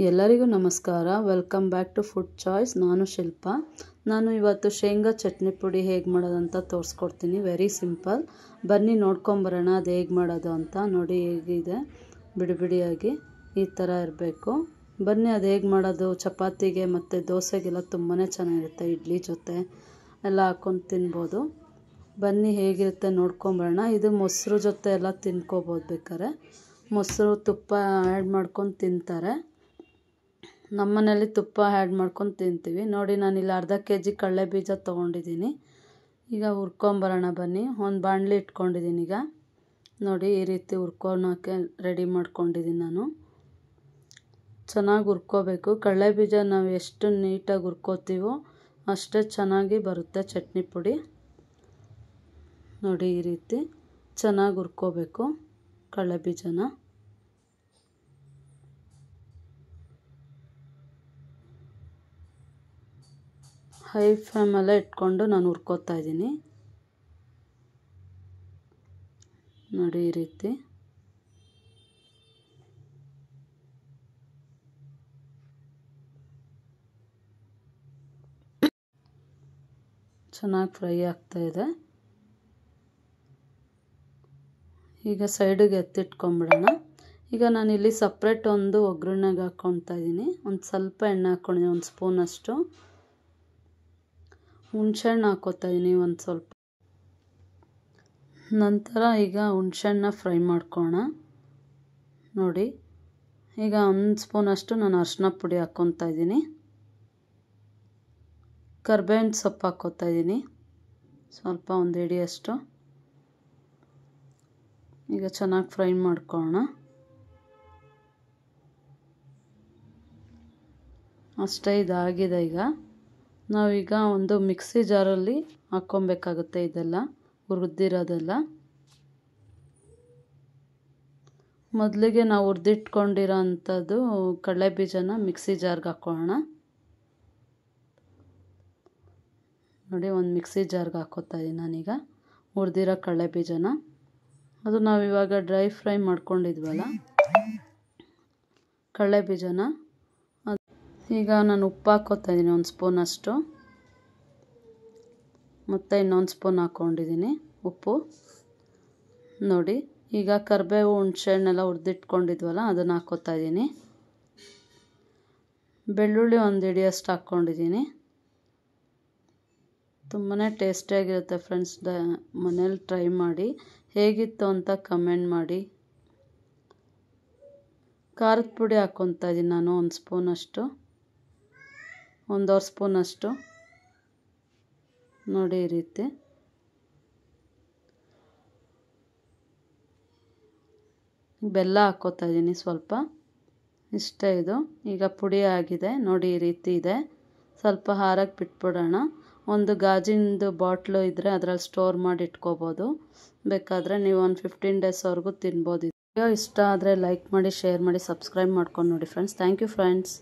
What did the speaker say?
ಎಲ್ಲರಿಗೂ ನಮಸ್ಕಾರ. Welcome back to food choice. ನಾನು ಶಿಲ್ಪಾ. ನಾನು ಇವತ್ತು ಶೇಂಗಾ ಚಟ್ನಿ ಪುಡಿ ಹೇಗೆ ಮಾಡೋದಂತ ತೋರಿಸ್ಕೊಡ್ತೀನಿ. Very simple. ಬನ್ನಿ ನೋಡ್ಕೊಂಬರೋಣ ಅದು ಹೇಗೆ ಮಾಡೋದು ಅಂತ. ನೋಡಿ ಹೇಗಿದೆ, ಬಿಡಿ ಬಿಡಿಯಾಗಿ ಈ ಥರ ಇರಬೇಕು. ಬನ್ನಿ ಅದು ಹೇಗೆ ಮಾಡೋದು. ಚಪಾತಿಗೆ ಮತ್ತು ದೋಸೆಗೆಲ್ಲ ತುಂಬಾ ಚೆನ್ನಾಗಿರುತ್ತೆ. ಇಡ್ಲಿ ಜೊತೆ ಎಲ್ಲ ಹಾಕ್ಕೊಂಡು ತಿನ್ಬೋದು. ಬನ್ನಿ ಹೇಗಿರುತ್ತೆ ನೋಡ್ಕೊಂಬರೋಣ. ಇದು ಮೊಸರು ಜೊತೆ ಎಲ್ಲ ತಿನ್ಕೋಬೋದು. ಬೇಕಾದ್ರೆ ಮೊಸರು ತುಪ್ಪ ಆ್ಯಡ್ ಮಾಡ್ಕೊಂಡು ತಿಂತಾರೆ. ನಮ್ಮನೇಲಿ ತುಪ್ಪ ಆ್ಯಡ್ ಮಾಡ್ಕೊಂಡು ತಿಂತೀವಿ. ನೋಡಿ ನಾನಿಲ್ಲಿ ಅರ್ಧ kg ಕಡಲೆ ಬೀಜ ತೊಗೊಂಡಿದ್ದೀನಿ. ಈಗ ಹುರ್ಕೊಂಬರೋಣ ಬನ್ನಿ. ಒಂದು ಬಾಣಲಿ ಇಟ್ಕೊಂಡಿದ್ದೀನಿ. ಈಗ ನೋಡಿ ಈ ರೀತಿ ಹುರ್ಕೊಳಕ್ಕೆ ರೆಡಿ ಮಾಡ್ಕೊಂಡಿದ್ದೀನಿ ನಾನು. ಚೆನ್ನಾಗಿ ಹುರ್ಕೋಬೇಕು. ಕಡಲೆ ಬೀಜ ನಾವು ಎಷ್ಟು ನೀಟಾಗಿ ಹುರ್ಕೋತೀವೋ ಅಷ್ಟೇ ಚೆನ್ನಾಗಿ ಬರುತ್ತೆ ಚಟ್ನಿ ಪುಡಿ. ನೋಡಿ ಈ ರೀತಿ ಚೆನ್ನಾಗಿ ಹುರ್ಕೋಬೇಕು ಕಡಲೆ ಬೀಜನ. ಹೈ ಫ್ಲೇಮಲ್ಲೇ ಇಟ್ಕೊಂಡು ನಾನು ಹುರ್ಕೋತಾ ಇದ್ದೀನಿ. ನೋಡಿ ಈ ರೀತಿ ಚೆನ್ನಾಗಿ ಫ್ರೈ ಆಗ್ತಾ ಇದೆ. ಈಗ ಸೈಡಿಗೆ ಎತ್ತಿಟ್ಕೊಂಬಿಡೋಣ. ಈಗ ನಾನಿಲ್ಲಿ ಸಪ್ರೇಟ್ ಒಂದು ಒಗ್ಗರಣೆಗೆ ಹಾಕ್ಕೊತಾ ಇದ್ದೀನಿ. ಒಂದು ಸ್ವಲ್ಪ ಎಣ್ಣೆ ಹಾಕ್ಕೊಂಡಿದ್ದೀನಿ, ಒಂದು ಸ್ಪೂನಷ್ಟು. ಹುಣಸೆಹಣ್ಣು ಹಾಕ್ಕೋತಾ ಇದ್ದೀನಿ ಒಂದು ಸ್ವಲ್ಪ. ನಂತರ ಈಗ ಹುಣಸೆಹಣ್ಣನ್ನ ಫ್ರೈ ಮಾಡ್ಕೊಳ್ಳೋಣ. ನೋಡಿ ಈಗ ಒಂದು ಸ್ಪೂನಷ್ಟು ನಾನು ಅರಿಶಿನ ಪುಡಿ ಹಾಕ್ಕೊತಾ ಇದ್ದೀನಿ. ಕರ್ಬೇವಿನ ಸೊಪ್ಪು ಹಾಕ್ಕೋತಾ ಇದ್ದೀನಿ ಸ್ವಲ್ಪ, ಒಂದು ಹಿಡಿಯಷ್ಟು. ಈಗ ಚೆನ್ನಾಗಿ ಫ್ರೈ ಮಾಡ್ಕೊಳ್ಳೋಣ. ಅಷ್ಟೇ, ಇದಾಗಿದೆ. ಈಗ ನಾವೀಗ ಒಂದು ಮಿಕ್ಸಿ ಜಾರಲ್ಲಿ ಹಾಕ್ಕೊಬೇಕಾಗುತ್ತೆ ಇದೆಲ್ಲ ಹುರಿದಿರೋದೆಲ್ಲ. ಮೊದಲಿಗೆ ನಾವು ಹುರಿದಿಟ್ಕೊಂಡಿರೋ ಅಂಥದ್ದು ಕಡಲೆ ಬೀಜನ ಮಿಕ್ಸಿ ಜಾರ್ಗೆ ಹಾಕ್ಕೊಳ್ಳೋಣ. ನೋಡಿ ಒಂದು ಮಿಕ್ಸಿ ಜಾರ್ಗೆ ಹಾಕ್ಕೋತಾ ಇದ್ದೀನಿ ನಾನೀಗ ಹುರಿದಿರೋ ಕಡಲೆ ಬೀಜನ. ಅದು ನಾವಿವಾಗ ಡ್ರೈ ಫ್ರೈ ಮಾಡ್ಕೊಂಡಿದ್ವಲ್ಲ ಕಡಲೆ ಬೀಜನ, ಈಗ ನಾನು ಉಪ್ಪು ಹಾಕ್ಕೋತಾ ಇದ್ದೀನಿ ಒಂದು ಸ್ಪೂನಷ್ಟು. ಮತ್ತು ಇನ್ನೊಂದು ಸ್ಪೂನ್ ಹಾಕ್ಕೊಂಡಿದ್ದೀನಿ ಉಪ್ಪು. ನೋಡಿ ಈಗ ಕರಿಬೇವು ಹುಣಸೆಹಣ್ಣೆಲ್ಲ ಹುರಿದಿಟ್ಕೊಂಡಿದ್ವಲ್ಲ ಅದನ್ನು ಹಾಕ್ಕೋತಾ ಇದ್ದೀನಿ. ಬೆಳ್ಳುಳ್ಳಿ ಒಂದು ಹಿಡಿಯಷ್ಟು ಹಾಕ್ಕೊಂಡಿದ್ದೀನಿ. ತುಂಬಾ ಟೇಸ್ಟಿಯಾಗಿರುತ್ತೆ ಫ್ರೆಂಡ್ಸ್. ಮನೇಲಿ ಟ್ರೈ ಮಾಡಿ, ಹೇಗಿತ್ತು ಅಂತ ಕಮೆಂಟ್ ಮಾಡಿ. ಖಾರದ ಪುಡಿ ಹಾಕ್ಕೊತಾ ಇದ್ದೀನಿ ನಾನು ಒಂದು ಸ್ಪೂನಷ್ಟು, ಒಂದೂವರೆ ಸ್ಪೂನಷ್ಟು. ನೋಡಿ ಈ ರೀತಿ ಬೆಲ್ಲ ಹಾಕ್ಕೋತಾ ಇದ್ದೀನಿ ಸ್ವಲ್ಪ. ಇಷ್ಟೇ ಇದು. ಈಗ ಪುಡಿ ಆಗಿದೆ ನೋಡಿ ಈ ರೀತಿ ಇದೆ. ಸ್ವಲ್ಪ ಹಾರಕ್ಕೆ ಬಿಟ್ಬಿಡೋಣ. ಒಂದು ಗಾಜಿನದು ಬಾಟ್ಲು ಇದ್ದರೆ ಅದರಲ್ಲಿ ಸ್ಟೋರ್ ಮಾಡಿ ಇಟ್ಕೋಬೋದು. ಬೇಕಾದರೆ ನೀವು ಒಂದು 15 ಡೇಸ್ವರೆಗೂ ತಿನ್ಬೋದು. ಇಷ್ಟ ಆದರೆ ಲೈಕ್ ಮಾಡಿ, ಶೇರ್ ಮಾಡಿ, ಸಬ್ಸ್ಕ್ರೈಬ್ ಮಾಡ್ಕೊಂಡು ನೋಡಿ ಫ್ರೆಂಡ್ಸ್. Thank you friends.